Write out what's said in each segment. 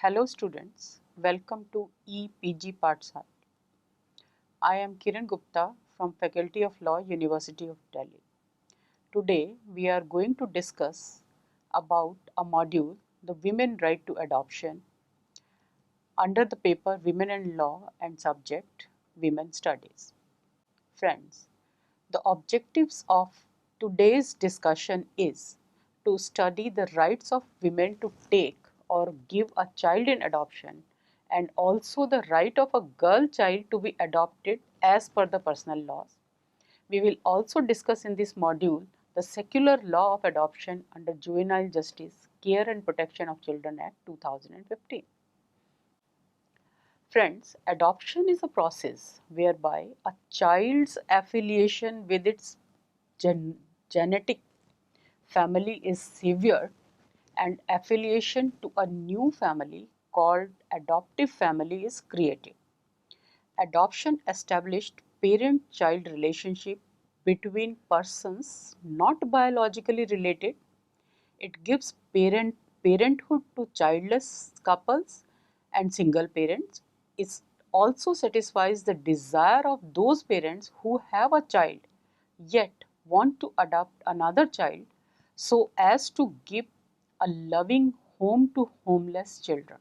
Hello students, welcome to EPG Pathshala. I am Kiran Gupta from Faculty of Law, University of Delhi. Today we are going to discuss about a module, the Women Right to Adoption, under the paper Women and Law and subject Women Studies. Friends, the objectives of today's discussion is to study the rights of women to take or give a child in adoption and also the right of a girl child to be adopted as per the personal laws. We will also discuss in this module the secular law of adoption under Juvenile Justice, Care and Protection of Children Act 2015. Friends, adoption is a process whereby a child's affiliation with its genetic family is severed and affiliation to a new family called adoptive family is created. Adoption established parent-child relationship between persons not biologically related. It gives parenthood to childless couples and single parents. It also satisfies the desire of those parents who have a child yet want to adopt another child so as to give a loving home to homeless children.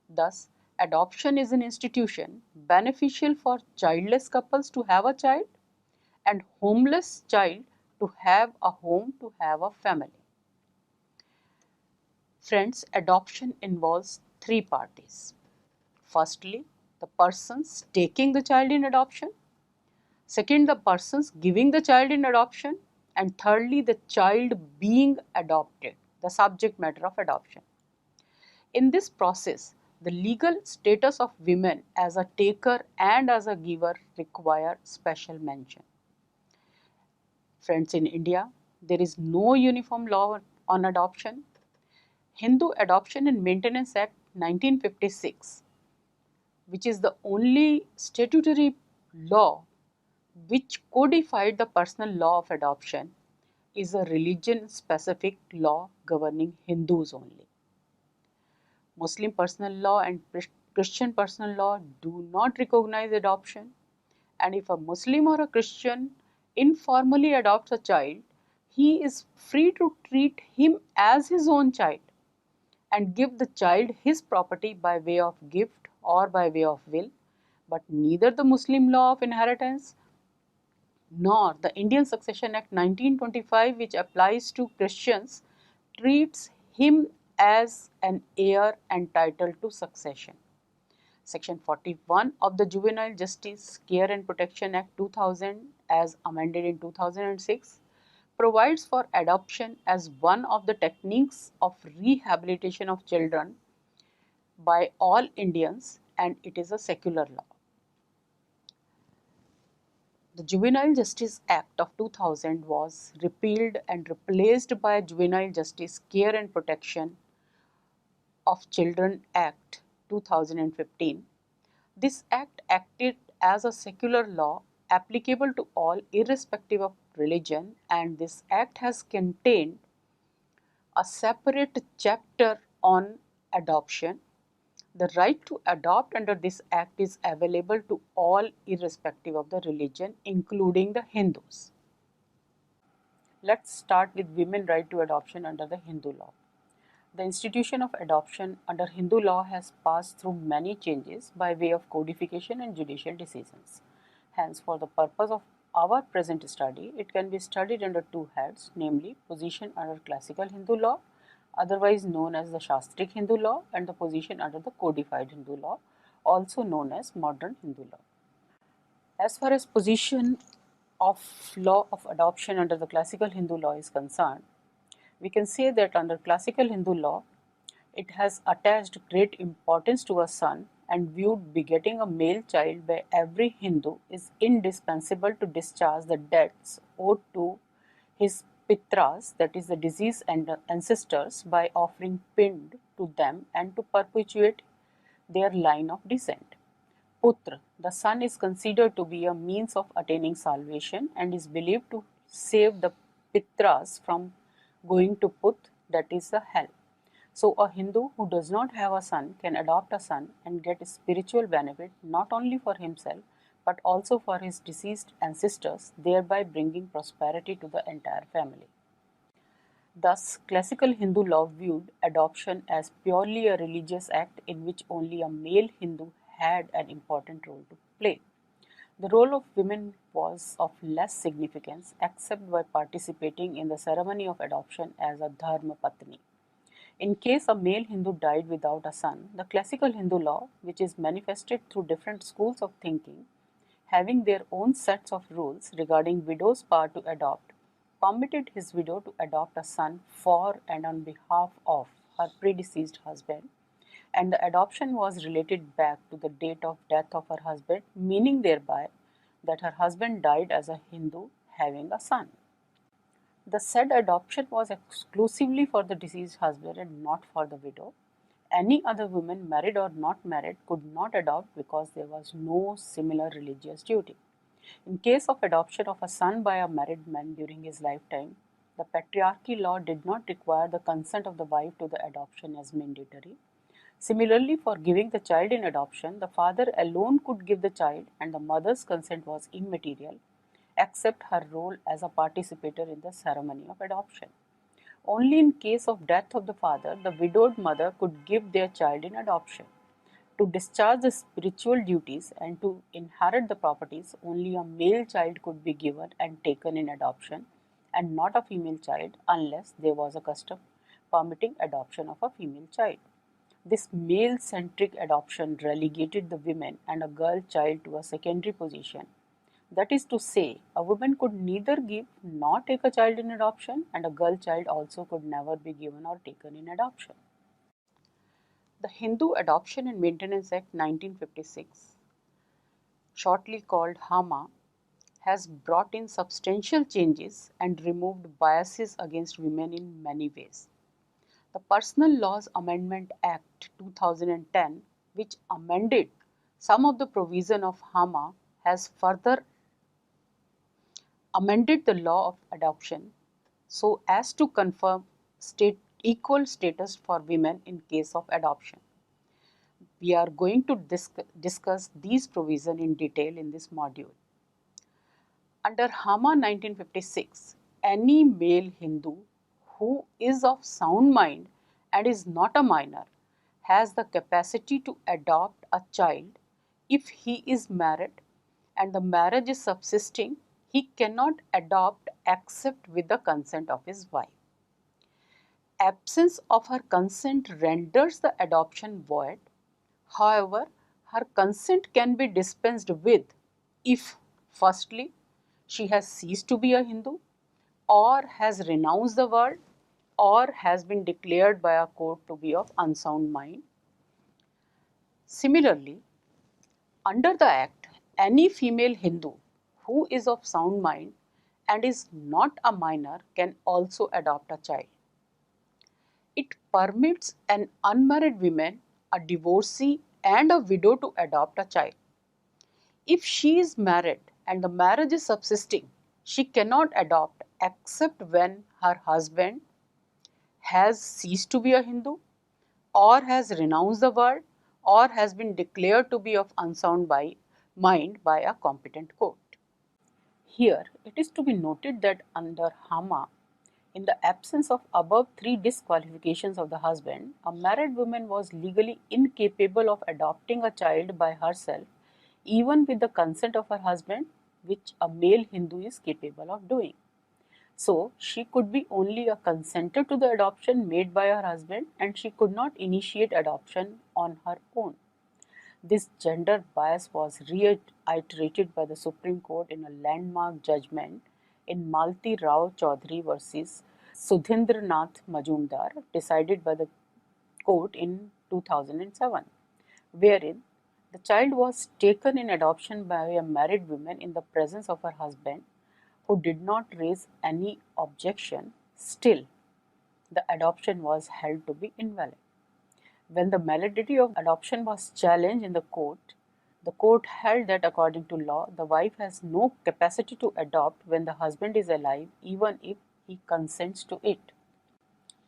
Thus, adoption is an institution beneficial for childless couples to have a child and homeless child to have a home, to have a family. Friends, adoption involves three parties. Firstly, the persons taking the child in adoption. Second, the persons giving the child in adoption. And thirdly, the child being adopted, the subject matter of adoption. In this process, the legal status of women as a taker and as a giver require special mention. Friends, in India, there is no uniform law on adoption. Hindu Adoption and Maintenance Act 1956, which is the only statutory law which codified the personal law of adoption, is a religion-specific law governing Hindus only. Muslim personal law and Christian personal law do not recognize adoption, and if a Muslim or a Christian informally adopts a child, he is free to treat him as his own child and give the child his property by way of gift or by way of will, but neither the Muslim law of inheritance nor the Indian Succession Act 1925, which applies to Christians, treats him as an heir entitled to succession. Section 41 of the Juvenile Justice, Care and Protection Act 2000, as amended in 2006, provides for adoption as one of the techniques of rehabilitation of children by all Indians, and it is a secular law. The Juvenile Justice Act of 2000 was repealed and replaced by Juvenile Justice Care and Protection of Children Act 2015. This act acted as a secular law applicable to all irrespective of religion, and this act has contained a separate chapter on adoption. The right to adopt under this act is available to all irrespective of the religion, including the Hindus. Let's start with women's right to adoption under the Hindu law. The institution of adoption under Hindu law has passed through many changes by way of codification and judicial decisions. Hence, for the purpose of our present study, it can be studied under two heads, namely position under classical Hindu law, otherwise known as the Shastric Hindu law, and the position under the codified Hindu law, also known as modern Hindu law. As far as position of law of adoption under the classical Hindu law is concerned, we can say that under classical Hindu law, it has attached great importance to a son and viewed begetting a male child by every Hindu is indispensable to discharge the debts owed to his pitras, that is the deceased ancestors, by offering pind to them and to perpetuate their line of descent. Putra, the son, is considered to be a means of attaining salvation and is believed to save the pitras from going to Put, that is the hell. So, a Hindu who does not have a son can adopt a son and get spiritual benefit not only for himself but also for his deceased ancestors, thereby bringing prosperity to the entire family. Thus, classical Hindu law viewed adoption as purely a religious act in which only a male Hindu had an important role to play. The role of women was of less significance except by participating in the ceremony of adoption as a dharma patni. In case a male Hindu died without a son, the classical Hindu law, which is manifested through different schools of thinking, having their own sets of rules regarding widow's power to adopt, permitted his widow to adopt a son for and on behalf of her predeceased husband, and the adoption was related back to the date of death of her husband, meaning thereby that her husband died as a Hindu having a son. The said adoption was exclusively for the deceased husband and not for the widow. Any other woman, married or not married, could not adopt because there was no similar religious duty. In case of adoption of a son by a married man during his lifetime, the patriarchy law did not require the consent of the wife to the adoption as mandatory. Similarly, for giving the child in adoption, the father alone could give the child and the mother's consent was immaterial, except her role as a participator in the ceremony of adoption. Only in case of death of the father, the widowed mother could give their child in adoption. To discharge the spiritual duties and to inherit the properties, only a male child could be given and taken in adoption, and not a female child unless there was a custom permitting adoption of a female child. This male centric adoption relegated the women and a girl child to a secondary position. That is to say, a woman could neither give nor take a child in adoption, and a girl child also could never be given or taken in adoption. The Hindu Adoption and Maintenance Act 1956, shortly called HAMA, has brought in substantial changes and removed biases against women in many ways. The Personal Laws Amendment Act 2010, which amended some of the provision of HAMA, has further amended the law of adoption so as to confirm equal status for women in case of adoption. We are going to discuss these provisions in detail in this module. Under HAMA 1956, any male Hindu who is of sound mind and is not a minor has the capacity to adopt a child if he is married and the marriage is subsisting. He cannot adopt except with the consent of his wife. Absence of her consent renders the adoption void. However, her consent can be dispensed with if, firstly, she has ceased to be a Hindu, or has renounced the world, or has been declared by a court to be of unsound mind. Similarly, under the Act, any female Hindu who is of sound mind and is not a minor can also adopt a child. It permits an unmarried woman, a divorcee, and a widow to adopt a child. If she is married and the marriage is subsisting, she cannot adopt except when her husband has ceased to be a Hindu, or has renounced the world, or has been declared to be of unsound mind by a competent court. Here, it is to be noted that under HAMA, in the absence of above three disqualifications of the husband, a married woman was legally incapable of adopting a child by herself, even with the consent of her husband, which a male Hindu is capable of doing. So, she could be only a consenter to the adoption made by her husband, and she could not initiate adoption on her own. This gender bias was reiterated by the Supreme Court in a landmark judgment in Malti Rao Chaudhary versus Sudhindranath Majumdar, decided by the court in 2007, wherein the child was taken in adoption by a married woman in the presence of her husband, who did not raise any objection. Still, the adoption was held to be invalid. When the validity of adoption was challenged in the court held that according to law, the wife has no capacity to adopt when the husband is alive, even if he consents to it.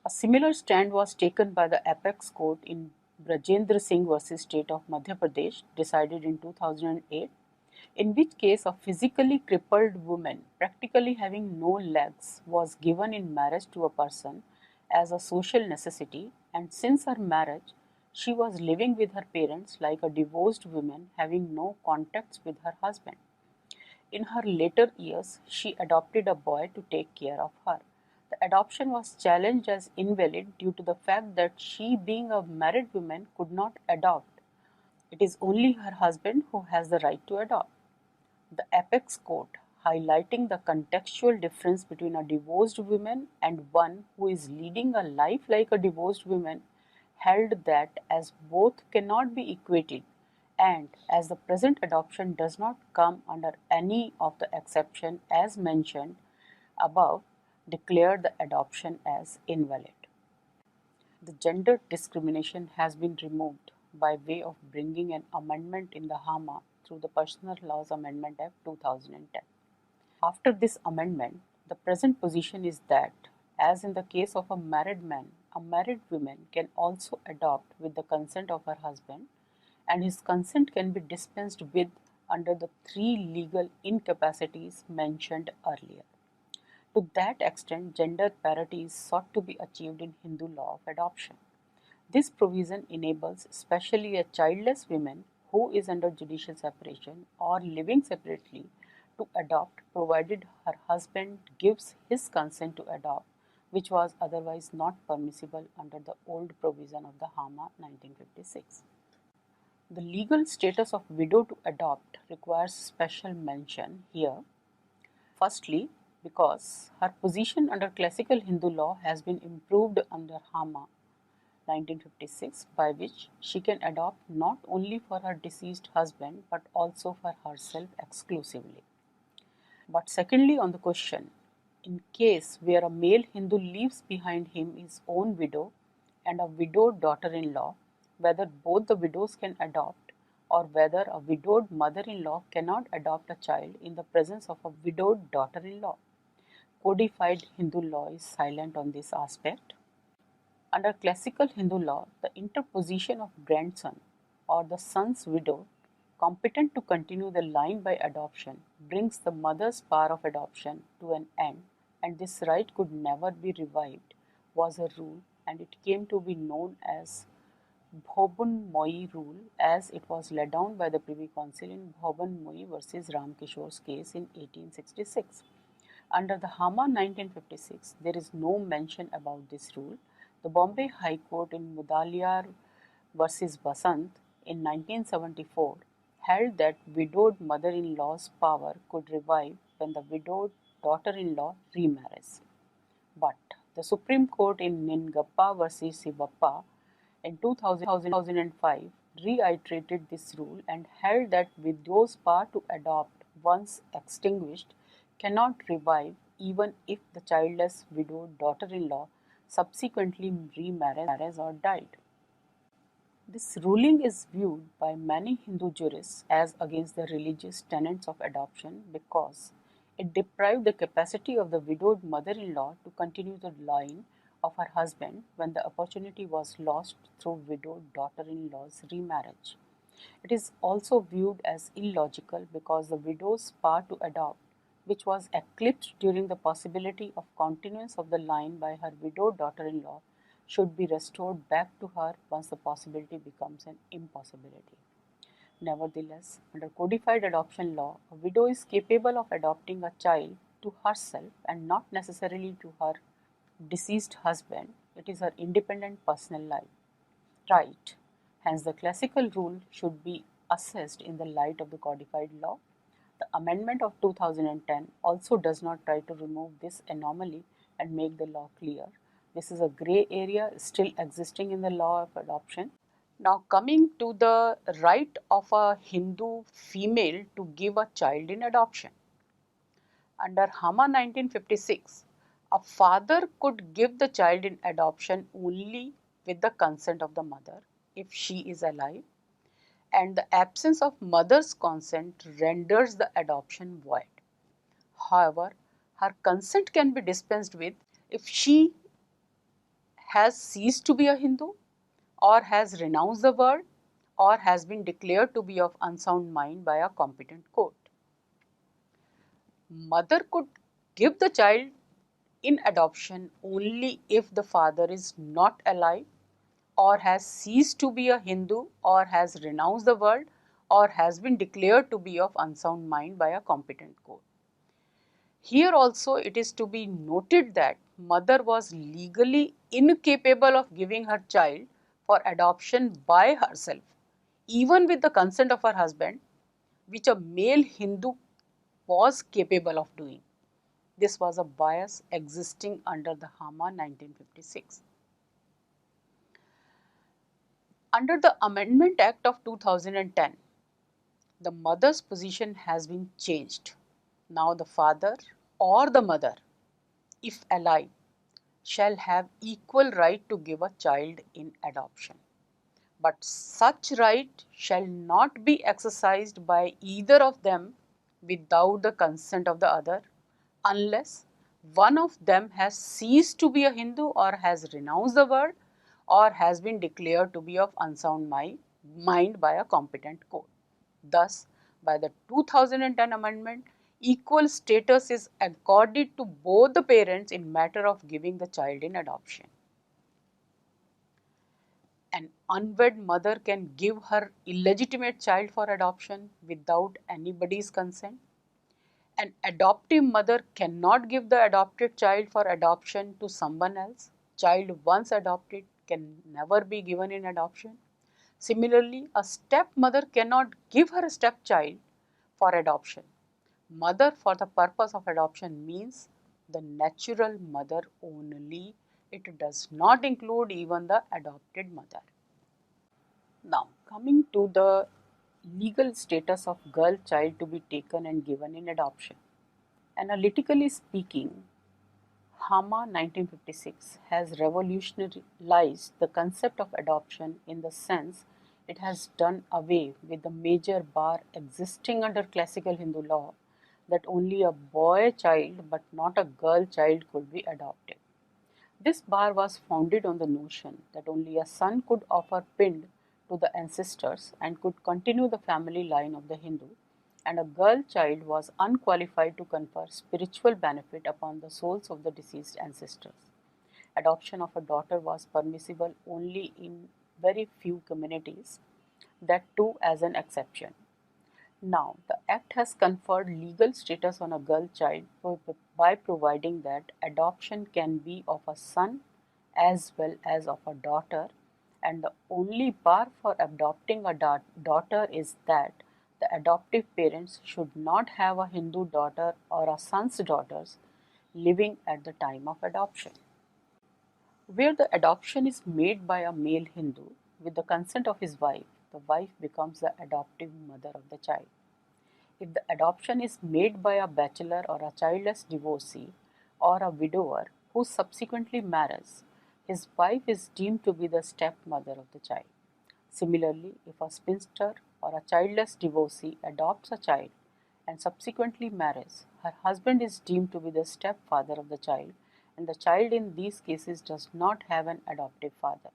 A similar stand was taken by the Apex Court in Brajendra Singh versus State of Madhya Pradesh, decided in 2008, in which case a physically crippled woman, practically having no legs, was given in marriage to a person as a social necessity, and since her marriage, she was living with her parents like a divorced woman having no contacts with her husband. In her later years, she adopted a boy to take care of her. The adoption was challenged as invalid due to the fact that she, being a married woman, could not adopt. It is only her husband who has the right to adopt. The Apex Court, highlighting the contextual difference between a divorced woman and one who is leading a life like a divorced woman, held that as both cannot be equated and as the present adoption does not come under any of the exception as mentioned above, declared the adoption as invalid. The gender discrimination has been removed by way of bringing an amendment in the HAMA through the Personal Laws Amendment Act 2010. After this amendment, the present position is that, as in the case of a married man, a married woman can also adopt with the consent of her husband, and his consent can be dispensed with under the three legal incapacities mentioned earlier. To that extent, gender parity is sought to be achieved in Hindu law of adoption. This provision enables especially a childless woman who is under judicial separation or living separately to adopt, provided her husband gives his consent to adopt, which was otherwise not permissible under the old provision of the HAMA 1956. The legal status of widow to adopt requires special mention here. Firstly, because her position under classical Hindu law has been improved under HAMA 1956, by which she can adopt not only for her deceased husband but also for herself exclusively. But secondly, on the question, in case where a male Hindu leaves behind him his own widow and a widowed daughter-in-law, whether both the widows can adopt or whether a widowed mother-in-law cannot adopt a child in the presence of a widowed daughter-in-law. Codified Hindu law is silent on this aspect. Under classical Hindu law, the interposition of grandson or the son's widow competent to continue the line by adoption brings the mother's power of adoption to an end, and this right could never be revived was a rule, and it came to be known as Bhoban Moi rule, as it was laid down by the Privy Council in Bhoban Moi versus Ramkishore's case in 1866. Under the HAMA 1956, there is no mention about this rule. The Bombay High Court in Mudaliar versus Basant in 1974 held that widowed mother-in-law's power could revive when the widowed daughter-in-law remarries. But the Supreme Court in Ningappa versus Sivappa in 2005 reiterated this rule and held that widow's power to adopt, once extinguished, cannot revive even if the childless widowed daughter-in-law subsequently remarries or died. This ruling is viewed by many Hindu jurists as against the religious tenets of adoption because it deprived the capacity of the widowed mother-in-law to continue the line of her husband when the opportunity was lost through widowed daughter-in-law's remarriage. It is also viewed as illogical because the widow's power to adopt, which was eclipsed during the possibility of continuance of the line by her widowed daughter-in-law, should be restored back to her once the possibility becomes an impossibility. Nevertheless, under codified adoption law, a widow is capable of adopting a child to herself and not necessarily to her deceased husband. It is her independent personal life. Right. Hence, the classical rule should be assessed in the light of the codified law. The amendment of 2010 also does not try to remove this anomaly and make the law clear. This is a grey area still existing in the law of adoption. Now, coming to the right of a Hindu female to give a child in adoption. Under HAMA 1956, a father could give the child in adoption only with the consent of the mother if she is alive, and the absence of mother's consent renders the adoption void. However, her consent can be dispensed with if she has ceased to be a Hindu, or has renounced the world, or has been declared to be of unsound mind by a competent court. Mother could give the child in adoption only if the father is not alive, or has ceased to be a Hindu, or has renounced the world, or has been declared to be of unsound mind by a competent court. Here also it is to be noted that mother was legally incapable of giving her child for adoption by herself, even with the consent of her husband, which a male Hindu was capable of doing. This was a bias existing under the Hama 1956. Under the Amendment Act of 2010, the mother's position has been changed. Now the father or the mother, if alive, shall have equal right to give a child in adoption. But such right shall not be exercised by either of them without the consent of the other, unless one of them has ceased to be a Hindu, or has renounced the world, or has been declared to be of unsound mind by a competent court. Thus, by the 2010 amendment, equal status is accorded to both the parents in matter of giving the child in adoption. An unwed mother can give her illegitimate child for adoption without anybody's consent. An adoptive mother cannot give the adopted child for adoption to someone else. Child once adopted can never be given in adoption. Similarly, a stepmother cannot give her stepchild for adoption. Mother for the purpose of adoption means the natural mother only. It does not include even the adopted mother. Now, coming to the legal status of girl child to be taken and given in adoption. Analytically speaking, Hama 1956 has revolutionized the concept of adoption in the sense it has done away with the major bar existing under classical Hindu law that only a boy child but not a girl child could be adopted. This bar was founded on the notion that only a son could offer pind to the ancestors and could continue the family line of the Hindu, and a girl child was unqualified to confer spiritual benefit upon the souls of the deceased ancestors. Adoption of a daughter was permissible only in very few communities, that too as an exception. Now, the Act has conferred legal status on a girl child by providing that adoption can be of a son as well as of a daughter, and the only bar for adopting a daughter is that the adoptive parents should not have a Hindu daughter or a son's daughters living at the time of adoption. Where the adoption is made by a male Hindu with the consent of his wife, the wife becomes the adoptive mother of the child. If the adoption is made by a bachelor or a childless divorcee or a widower who subsequently marries, his wife is deemed to be the stepmother of the child. Similarly, if a spinster or a childless divorcee adopts a child and subsequently marries, her husband is deemed to be the stepfather of the child, and the child in these cases does not have an adoptive father.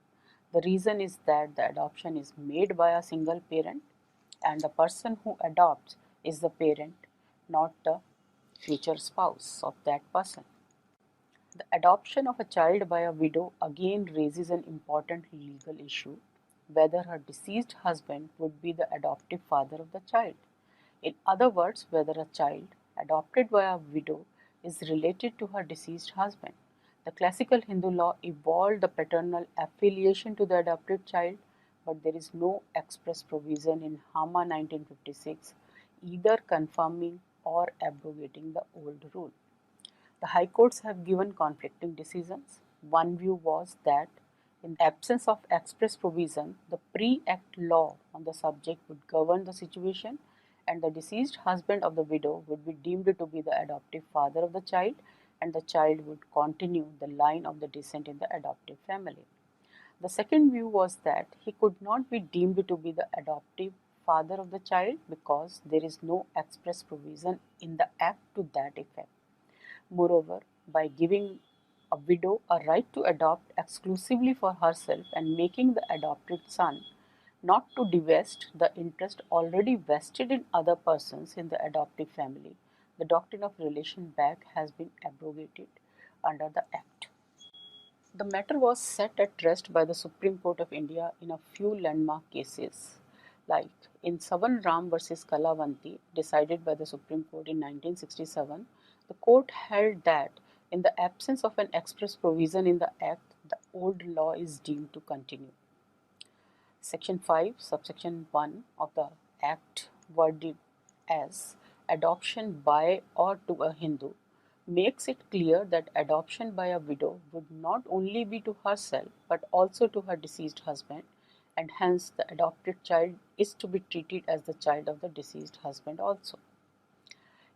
The reason is that the adoption is made by a single parent, and the person who adopts is the parent, not the future spouse of that person. The adoption of a child by a widow again raises an important legal issue, whether her deceased husband would be the adoptive father of the child. In other words, whether a child adopted by a widow is related to her deceased husband. The classical Hindu law evolved the paternal affiliation to the adopted child, but there is no express provision in Hama 1956 either confirming or abrogating the old rule. The high courts have given conflicting decisions. One view was that in the absence of express provision, the pre-act law on the subject would govern the situation, and the deceased husband of the widow would be deemed to be the adoptive father of the child, and the child would continue the line of the descent in the adoptive family. The second view was that he could not be deemed to be the adoptive father of the child because there is no express provision in the act to that effect. Moreover, by giving a widow a right to adopt exclusively for herself and making the adopted son not to divest the interest already vested in other persons in the adoptive family. The doctrine of relation back has been abrogated under the Act. The matter was set at rest by the Supreme Court of India in a few landmark cases, like in Savan Ram versus Kalavanti, decided by the Supreme Court in 1967. The court held that in the absence of an express provision in the Act, the old law is deemed to continue. Section 5, subsection 1 of the Act, worded as adoption by or to a Hindu, makes it clear that adoption by a widow would not only be to herself but also to her deceased husband, and hence the adopted child is to be treated as the child of the deceased husband also.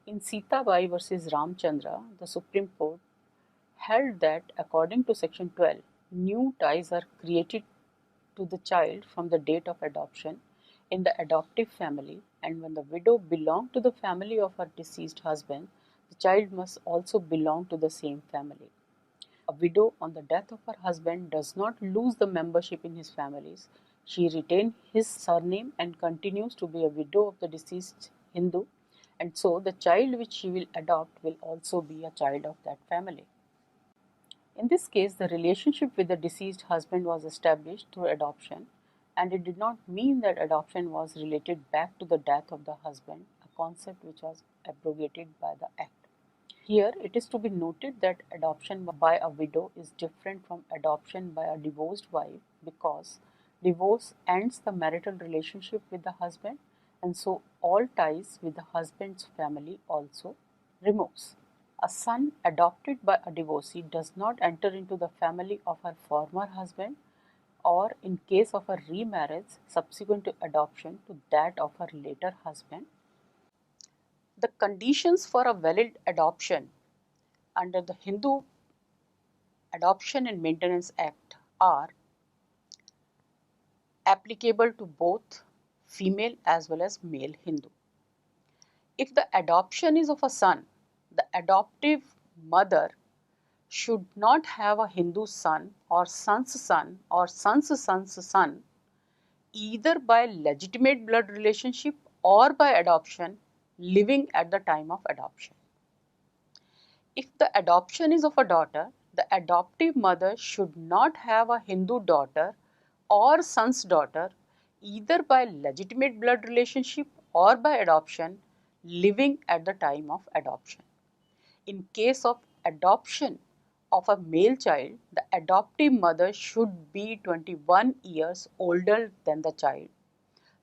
In Sita Bai versus Ramchandra, the Supreme Court held that according to section 12, new ties are created to the child from the date of adoption in the adoptive family, and when the widow belonged to the family of her deceased husband, the child must also belong to the same family. A widow on the death of her husband does not lose the membership in his families. She retains his surname and continues to be a widow of the deceased Hindu, and so the child which she will adopt will also be a child of that family. In this case, the relationship with the deceased husband was established through adoption, and it did not mean that adoption was related back to the death of the husband, a concept which was abrogated by the Act. Here, it is to be noted that adoption by a widow is different from adoption by a divorced wife because divorce ends the marital relationship with the husband, and so all ties with the husband's family also removes. A son adopted by a divorcee does not enter into the family of her former husband, or in case of a remarriage subsequent to adoption, to that of her later husband. The conditions for a valid adoption under the Hindu Adoption and Maintenance Act are applicable to both female as well as male Hindu. If the adoption is of a son, the adoptive mother should not have a Hindu son or son's son or son's son's son, either by legitimate blood relationship or by adoption, living at the time of adoption. If the adoption is of a daughter, the adoptive mother should not have a Hindu daughter or son's daughter, either by legitimate blood relationship or by adoption, living at the time of adoption. In case of adoption of a male child, the adoptive mother should be 21 years older than the child.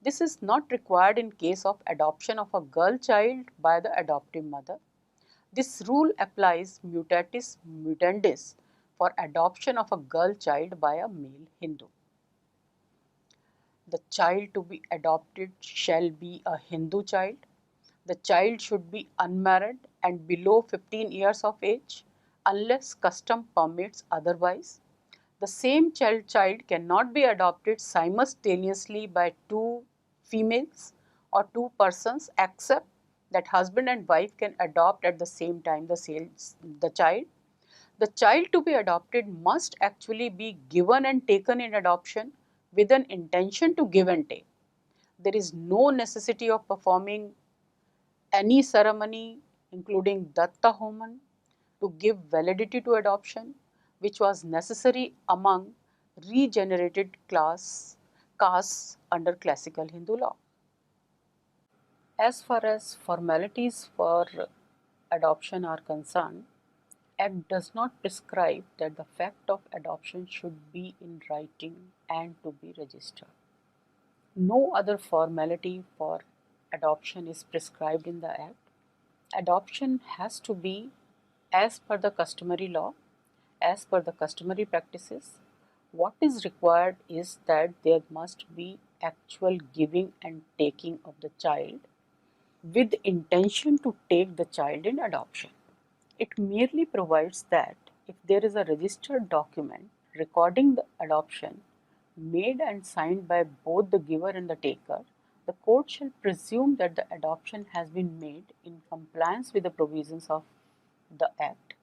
This is not required in case of adoption of a girl child by the adoptive mother. This rule applies mutatis mutandis for adoption of a girl child by a male Hindu. The child to be adopted shall be a Hindu child. The child should be unmarried and below 15 years of age unless custom permits otherwise. The same child cannot be adopted simultaneously by two females or two persons, except that husband and wife can adopt at the same time the child. The child to be adopted must actually be given and taken in adoption with an intention to give and take. There is no necessity of performing any ceremony, including Datta Homan, to give validity to adoption, which was necessary among regenerated castes under classical Hindu law. As far as formalities for adoption are concerned, Act does not prescribe that the fact of adoption should be in writing and to be registered. No other formality for adoption is prescribed in the Act. Adoption has to be as per the customary law, as per the customary practices. What is required is that there must be actual giving and taking of the child with intention to take the child in adoption. It merely provides that if there is a registered document recording the adoption made and signed by both the giver and the taker, the court shall presume that the adoption has been made in compliance with the provisions of the Act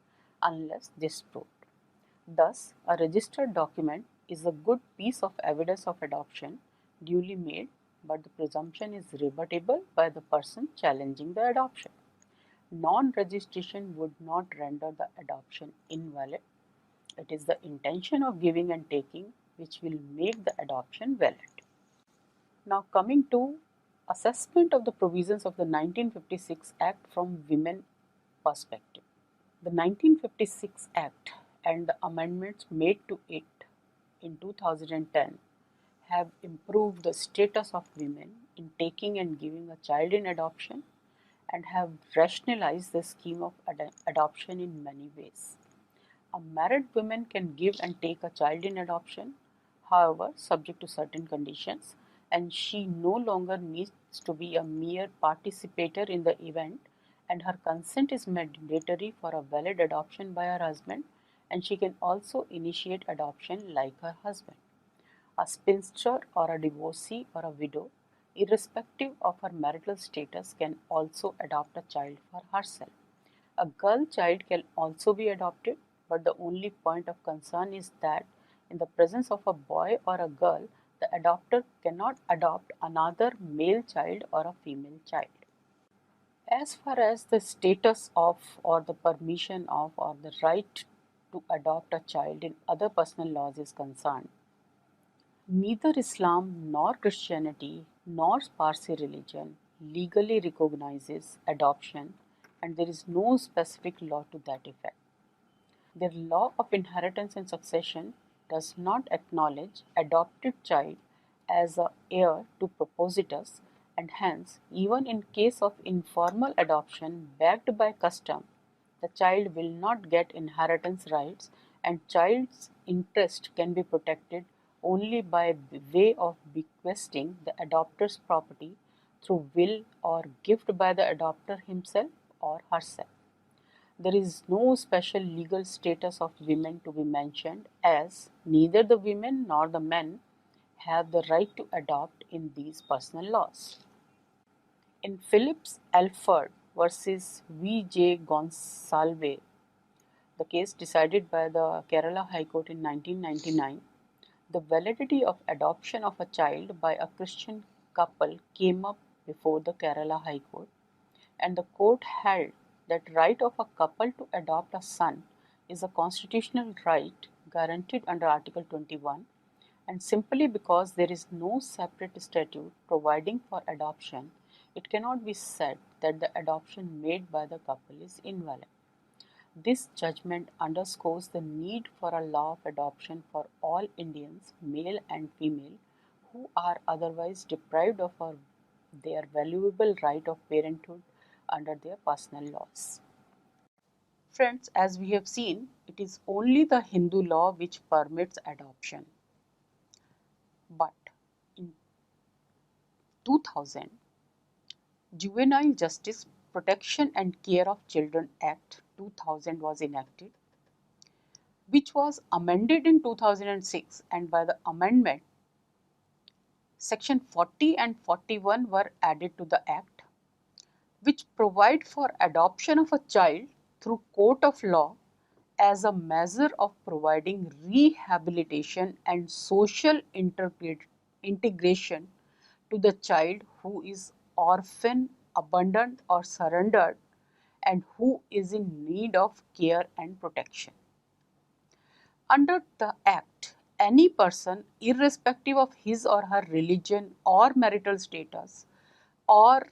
unless disproved. Thus, a registered document is a good piece of evidence of adoption duly made, but the presumption is rebuttable by the person challenging the adoption. Non-registration would not render the adoption invalid. It is the intention of giving and taking which will make the adoption valid. Now coming to assessment of the provisions of the 1956 Act from women perspective. The 1956 Act and the amendments made to it in 2010 have improved the status of women in taking and giving a child in adoption and have rationalized the scheme of adoption in many ways. A married woman can give and take a child in adoption, however, subject to certain conditions, and she no longer needs to be a mere participator in the event, and her consent is mandatory for a valid adoption by her husband, and she can also initiate adoption like her husband. A spinster or a divorcee or a widow, irrespective of her marital status, can also adopt a child for herself. A girl child can also be adopted, but the only point of concern is that in the presence of a boy or a girl, the adopter cannot adopt another male child or a female child. As far as the status of, or the permission of, or the right to adopt a child in other personal laws is concerned, neither Islam nor Christianity nor Parsi religion legally recognizes adoption, and there is no specific law to that effect. The law of inheritance and succession does not acknowledge adopted child as a heir to propositus, and hence, even in case of informal adoption backed by custom, the child will not get inheritance rights, and child's interest can be protected only by way of bequesting the adopter's property through will or gift by the adopter himself or herself. There is no special legal status of women to be mentioned, as neither the women nor the men have the right to adopt in these personal laws. In Phillips Alford versus V. J. Gonsalve, the case decided by the Kerala High Court in 1999, the validity of adoption of a child by a Christian couple came up before the Kerala High Court, and the court held that right of a couple to adopt a son is a constitutional right guaranteed under Article 21, and simply because there is no separate statute providing for adoption, it cannot be said that the adoption made by the couple is invalid. This judgment underscores the need for a law of adoption for all Indians, male and female, who are otherwise deprived of their valuable right of parenthood under their personal laws. Friends, as we have seen, it is only the Hindu law which permits adoption. But in 2000, Juvenile Justice Protection and Care of Children Act 2000 was enacted, which was amended in 2006, and by the amendment, Section 40 and 41 were added to the Act, which provide for adoption of a child through court of law as a measure of providing rehabilitation and social integration to the child who is orphan, abandoned or surrendered, and who is in need of care and protection. Under the Act, any person, irrespective of his or her religion or marital status, or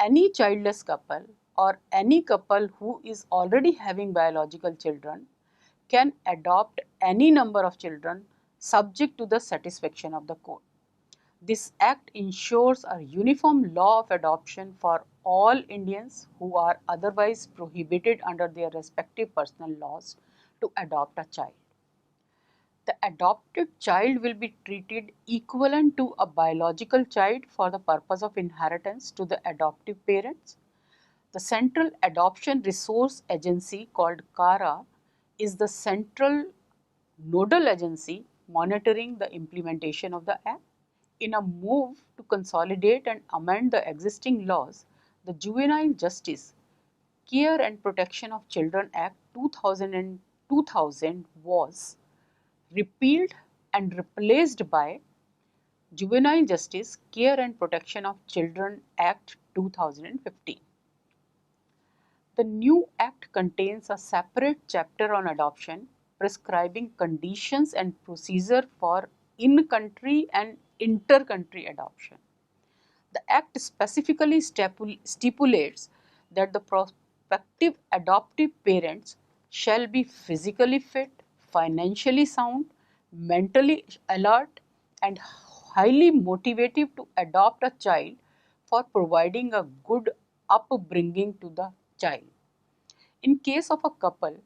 any childless couple, or any couple who is already having biological children, can adopt any number of children subject to the satisfaction of the court. This Act ensures a uniform law of adoption for all Indians who are otherwise prohibited under their respective personal laws to adopt a child. The adopted child will be treated equivalent to a biological child for the purpose of inheritance to the adoptive parents. The Central Adoption Resource Agency, called CARA, is the central nodal agency monitoring the implementation of the Act. In a move to consolidate and amend the existing laws, the Juvenile Justice Care and Protection of Children Act 2000 2000 was repealed and replaced by Juvenile Justice Care and Protection of Children Act 2015. The new act contains a separate chapter on adoption, prescribing conditions and procedure for in-country and inter-country adoption. The act specifically stipulates that the prospective adoptive parents shall be physically fit, financially sound, mentally alert, and highly motivated to adopt a child for providing a good upbringing to the child. In case of a couple,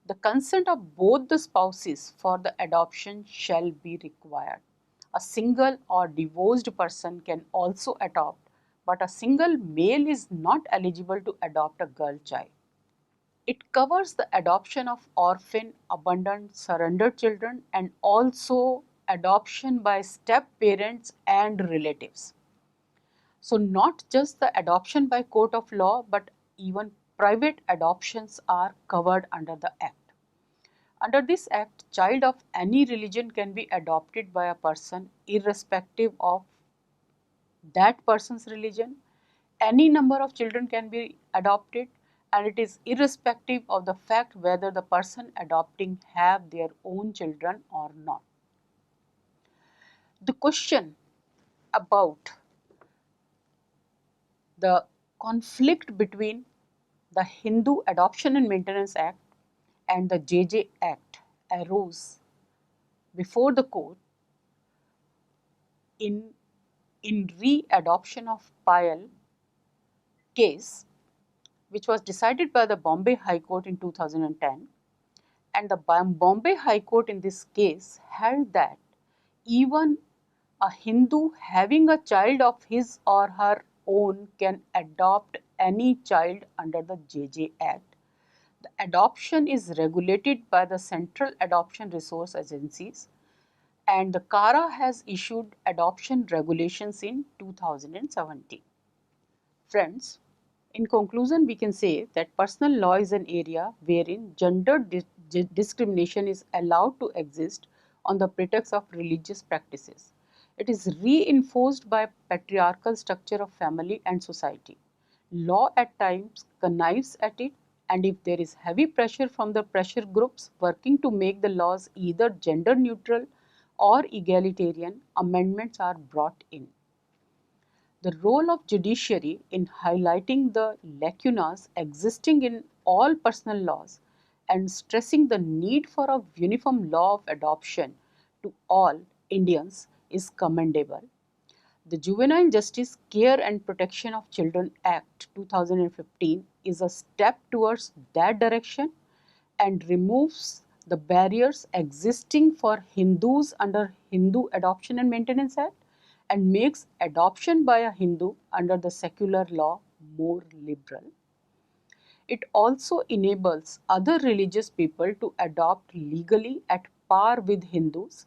the consent of both the spouses for the adoption shall be required. A single or divorced person can also adopt, but a single male is not eligible to adopt a girl child. It covers the adoption of orphan, abandoned, surrendered children and also adoption by step parents and relatives. So not just the adoption by court of law, but even private adoptions are covered under the act. Under this act, child of any religion can be adopted by a person irrespective of that person's religion. Any number of children can be adopted, and it is irrespective of the fact whether the person adopting have their own children or not. The question about the conflict between the Hindu Adoption and Maintenance Act and the JJ Act arose before the court in re-adoption of Payal case, which was decided by the Bombay High Court in 2010, and the Bombay High Court in this case held that even a Hindu having a child of his or her own can adopt any child under the JJ Act. The adoption is regulated by the Central Adoption Resource Agencies, and the CARA has issued adoption regulations in 2017. Friends, in conclusion, we can say that personal law is an area wherein gender discrimination is allowed to exist on the pretext of religious practices. It is reinforced by patriarchal structure of family and society. Law at times connives at it, and if there is heavy pressure from the pressure groups working to make the laws either gender neutral or egalitarian, amendments are brought in. The role of judiciary in highlighting the lacunas existing in all personal laws and stressing the need for a uniform law of adoption to all Indians is commendable. The Juvenile Justice Care and Protection of Children Act 2015 is a step towards that direction and removes the barriers existing for Hindus under Hindu Adoption and Maintenance Act and makes adoption by a Hindu under the secular law more liberal. It also enables other religious people to adopt legally at par with Hindus.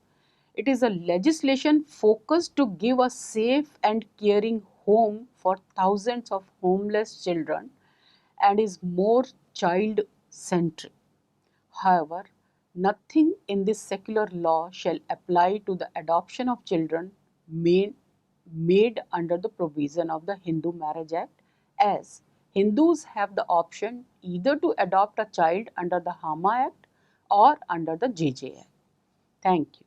It is a legislation focused to give a safe and caring home for thousands of homeless children and is more child-centric. However, nothing in this secular law shall apply to the adoption of children made under the provision of the Hindu Marriage Act, as Hindus have the option either to adopt a child under the Hama Act or under the JJ Act. Thank you.